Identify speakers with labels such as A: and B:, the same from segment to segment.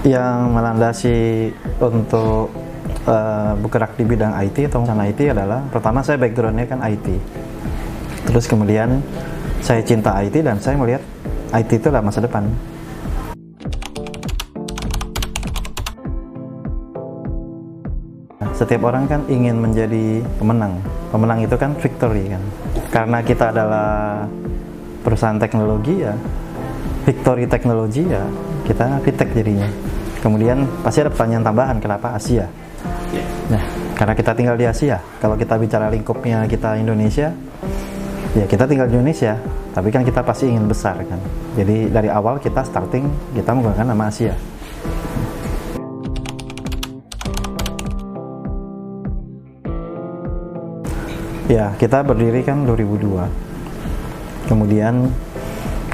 A: Yang melandasi untuk bergerak di bidang IT atau urusan IT adalah, pertama saya backgroundnya kan IT, terus kemudian saya cinta IT dan saya melihat IT itu adalah masa depan. Setiap orang kan ingin menjadi pemenang itu kan victory kan, karena kita adalah perusahaan teknologi ya, victory teknologi ya, kita Vitek jadinya. Kemudian pasti ada pertanyaan tambahan, kenapa Asia? Nah, karena kita tinggal di Asia. Kalau kita bicara lingkupnya kita Indonesia, ya kita tinggal di Indonesia, tapi kan kita pasti ingin besar kan. Jadi dari awal kita starting, kita menggunakan nama Asia. Ya, kita berdiri kan 2002. Kemudian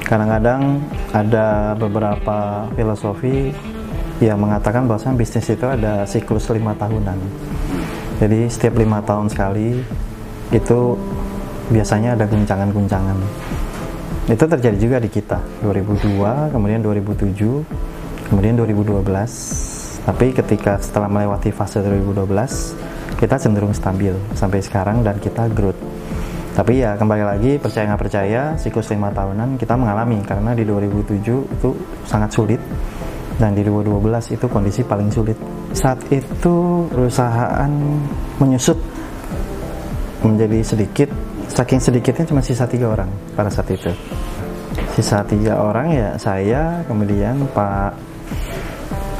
A: kadang-kadang ada beberapa filosofi yang mengatakan bahwa bisnis itu ada siklus 5 tahunan. Jadi setiap 5 tahun sekali itu biasanya ada guncangan-guncangan. Itu terjadi juga di kita 2002, kemudian 2007, kemudian 2012. Tapi ketika setelah melewati fase 2012, kita cenderung stabil sampai sekarang dan kita growth. Tapi ya kembali lagi, percaya nggak percaya, siklus 5 tahunan kita mengalami, karena di 2007 itu sangat sulit dan di 2012 itu kondisi paling sulit. Saat itu perusahaan menyusut menjadi sedikit, saking sedikitnya cuma sisa 3 orang pada saat itu. Sisa 3 orang ya saya, kemudian Pak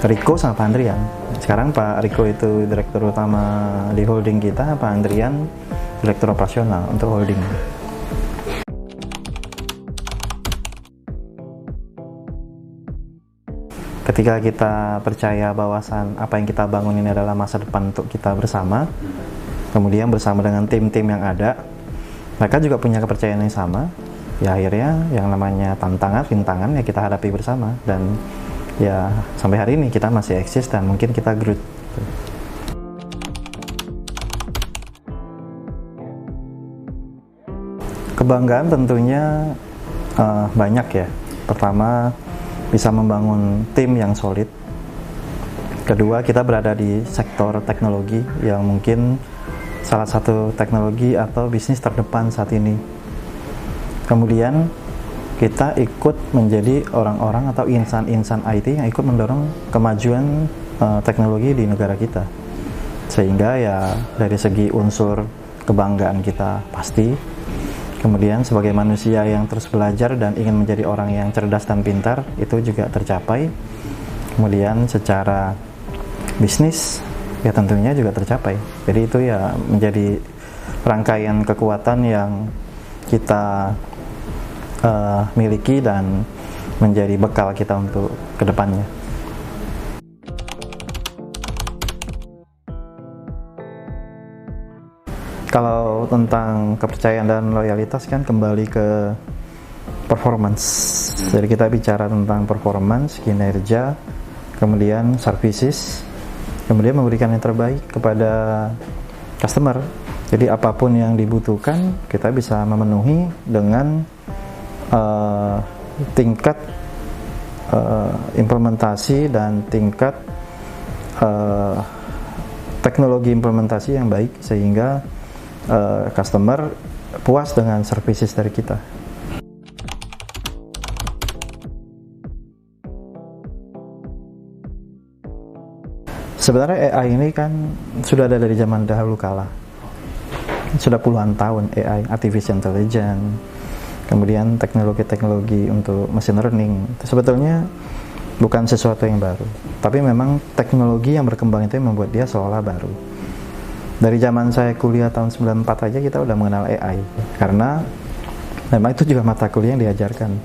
A: Riko sama Pak Andrian. Sekarang Pak Riko itu direktur utama di holding kita, Pak Andrian direktur operasional untuk holding. Ketika kita percaya bahwasan apa yang kita bangun ini adalah masa depan untuk kita bersama, kemudian bersama dengan tim-tim yang ada, mereka juga punya kepercayaan yang sama, ya akhirnya yang namanya tantangan, rintangan ya kita hadapi bersama, dan ya sampai hari ini kita masih eksis dan mungkin kita growth. Kebanggaan tentunya banyak ya. Pertama, bisa membangun tim yang solid. Kedua, kita berada di sektor teknologi yang mungkin salah satu teknologi atau bisnis terdepan saat ini. Kemudian kita ikut menjadi orang-orang atau insan-insan IT yang ikut mendorong kemajuan teknologi di negara kita. Sehingga ya dari segi unsur kebanggaan kita pasti. Kemudian sebagai manusia yang terus belajar dan ingin menjadi orang yang cerdas dan pintar, itu juga tercapai. Kemudian secara bisnis ya tentunya juga tercapai. Jadi itu ya menjadi rangkaian kekuatan yang kita miliki dan menjadi bekal kita untuk kedepannya. Kalau tentang kepercayaan dan loyalitas kan kembali ke performance. Jadi kita bicara tentang performance, kinerja, kemudian services, kemudian memberikan yang terbaik kepada customer. Jadi apapun yang dibutuhkan kita bisa memenuhi dengan tingkat implementasi dan tingkat teknologi implementasi yang baik, sehingga customer puas dengan services dari kita. Sebenarnya AI ini kan sudah ada dari zaman dahulu kala. Sudah puluhan tahun AI, artificial intelligence, kemudian teknologi-teknologi untuk machine learning. Sebetulnya bukan sesuatu yang baru, tapi memang teknologi yang berkembang itu yang membuat dia seolah baru. Dari zaman saya kuliah tahun 94 aja kita udah mengenal AI, karena memang itu juga mata kuliah yang diajarkan.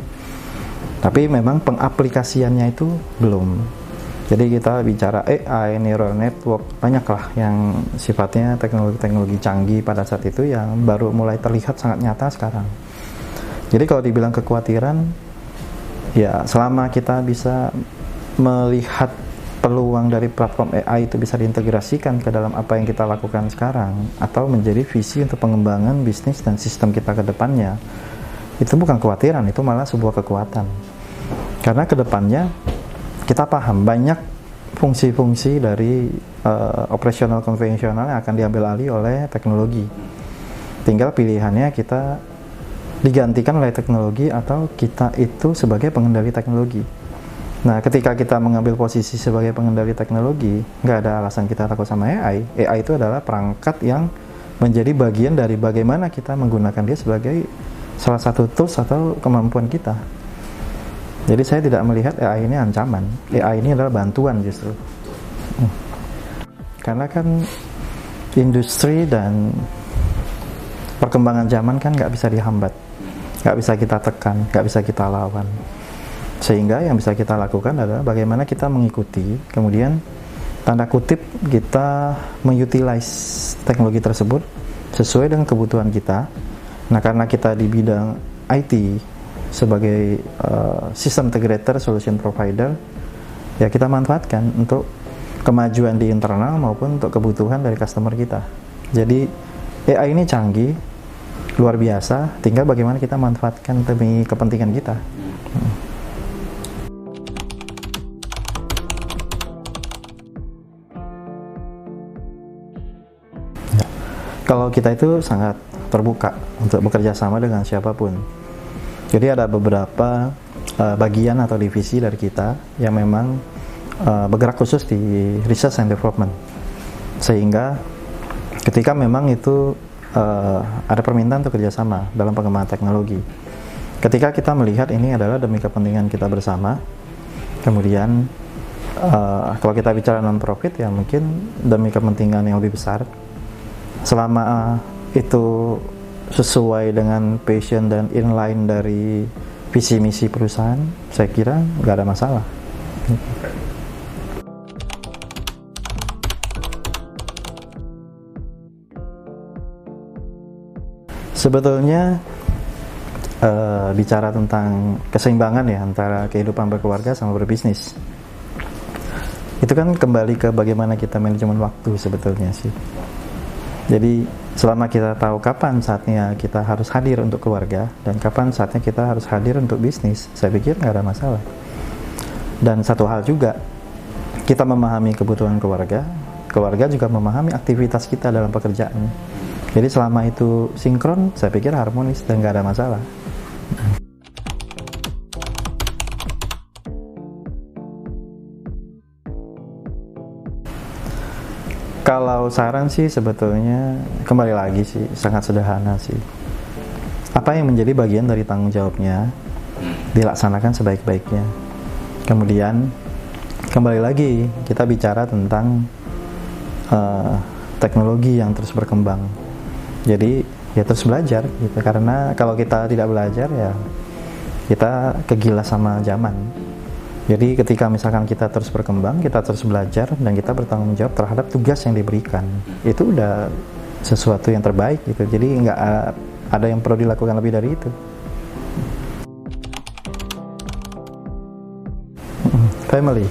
A: Tapi memang pengaplikasiannya itu belum. Jadi kita bicara AI, neural network, banyaklah yang sifatnya teknologi-teknologi canggih pada saat itu yang baru mulai terlihat sangat nyata sekarang. Jadi kalau dibilang kekhawatiran, ya selama kita bisa melihat peluang dari platform AI itu bisa diintegrasikan ke dalam apa yang kita lakukan sekarang, atau menjadi visi untuk pengembangan bisnis dan sistem kita ke depannya, itu bukan kekhawatiran, itu malah sebuah kekuatan. Karena ke depannya kita paham banyak fungsi-fungsi dari operasional konvensional yang akan diambil alih oleh teknologi. Tinggal pilihannya kita digantikan oleh teknologi atau kita itu sebagai pengendali teknologi. Nah, ketika kita mengambil posisi sebagai pengendali teknologi, nggak ada alasan kita takut sama AI. AI itu adalah perangkat yang menjadi bagian dari bagaimana kita menggunakan dia sebagai salah satu tools atau kemampuan kita. Jadi saya tidak melihat AI ini ancaman. AI ini adalah bantuan justru. Karena kan industri dan perkembangan zaman kan nggak bisa dihambat, nggak bisa kita tekan, nggak bisa kita lawan. Sehingga yang bisa kita lakukan adalah bagaimana kita mengikuti, kemudian tanda kutip kita mengutilize teknologi tersebut sesuai dengan kebutuhan kita. Nah, karena kita di bidang IT sebagai system integrator, solution provider, ya kita manfaatkan untuk kemajuan di internal maupun untuk kebutuhan dari customer kita. Jadi AI ini canggih, luar biasa, tinggal bagaimana kita manfaatkan demi kepentingan kita. Kalau kita itu sangat terbuka untuk bekerja sama dengan siapapun. Jadi ada beberapa bagian atau divisi dari kita yang memang bergerak khusus di research and development. Sehingga ketika memang itu ada permintaan untuk kerjasama dalam pengembangan teknologi. Ketika kita melihat ini adalah demi kepentingan kita bersama, kemudian kalau kita bicara non-profit ya mungkin demi kepentingan yang lebih besar. Selama itu sesuai dengan passion dan inline dari visi misi perusahaan, saya kira nggak ada masalah. Sebetulnya bicara tentang keseimbangan ya antara kehidupan berkeluarga sama berbisnis, itu kan kembali ke bagaimana kita manajemen waktu sebetulnya sih. Jadi selama kita tahu kapan saatnya kita harus hadir untuk keluarga dan kapan saatnya kita harus hadir untuk bisnis, saya pikir nggak ada masalah. Dan satu hal juga, kita memahami kebutuhan keluarga, keluarga juga memahami aktivitas kita dalam pekerjaan. Jadi selama itu sinkron, saya pikir harmonis dan nggak ada masalah. Kalau saran sih sebetulnya kembali lagi sih sangat sederhana sih. Apa yang menjadi bagian dari tanggung jawabnya dilaksanakan sebaik-baiknya. Kemudian kembali lagi kita bicara tentang teknologi yang terus berkembang. Jadi ya terus belajar gitu. Karena kalau kita tidak belajar ya kita kegilas sama zaman. Jadi ketika misalkan kita terus berkembang, kita terus belajar, dan kita bertanggung jawab terhadap tugas yang diberikan, itu udah sesuatu yang terbaik gitu. Jadi nggak ada yang perlu dilakukan lebih dari itu. Family.